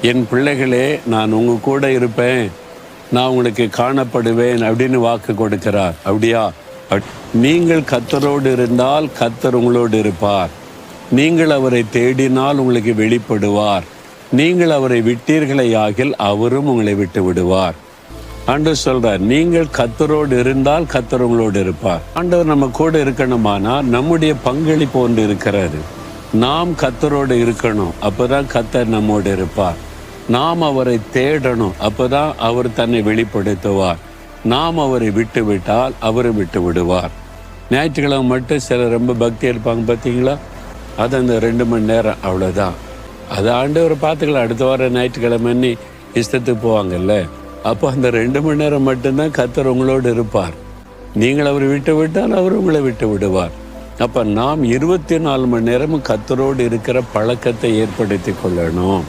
என் பிள்ளைகளே, நான் உங்க கூட இருப்பேன், நான் உங்களுக்கு காணப்படுவேன் அப்படின்னு வாக்கு கொடுக்கிறார். அப்படியா? நீங்கள் கர்த்தரோடு இருந்தால் கர்த்தர் உங்களோடு இருப்பார். நீங்கள் அவரை தேடினால் உங்களுக்கு வெளிப்படுவார். நீங்கள் அவரை விட்டீர்களேயாகில் அவரும் உங்களை விட்டு விடுவார். ஆண்டவர் சொல்றார், நீங்கள் கர்த்தரோடு இருந்தால் கர்த்தர் உங்களோடு இருப்பார். ஆண்டவர் நம்ம கூட இருக்கணுமானா நம்முடைய பங்களிப்பு ஒன்று இருக்கிறாரு. நாம் கர்த்தரோடு இருக்கணும், அப்பதான் கர்த்தர் நம்மோடு இருப்பார். நாம் அவரை தேடணும், அப்பதான் அவர் தன்னை வெளிப்படுத்துவார். நாம் அவரை விட்டு விட்டால் அவரும் விட்டு விடுவார். ஞாயிற்றுக்கிழமை மட்டும் சிலர் ரொம்ப பக்தி இருப்பாங்க பார்த்தீங்களா, அது அந்த 2 மணி நேரம் அவ்வளோதான். அதை ஆண்டவர் பார்த்துக்கலாம். அடுத்த வாரம் ஞாயிற்றுக்கிழமை இஷ்டத்துக்கு போவாங்கல்ல, அப்போ அந்த 2 மணி நேரம் மட்டும்தான் கர்த்தர் உங்களோடு இருப்பார். நீங்கள் அவரை விட்டு விட்டால் அவர் உங்களை விட்டு விடுவார். அப்போ நாம் 24 மணி நேரமும் கர்த்தரோடு இருக்கிற பழக்கத்தை ஏற்படுத்தி கொள்ளணும்.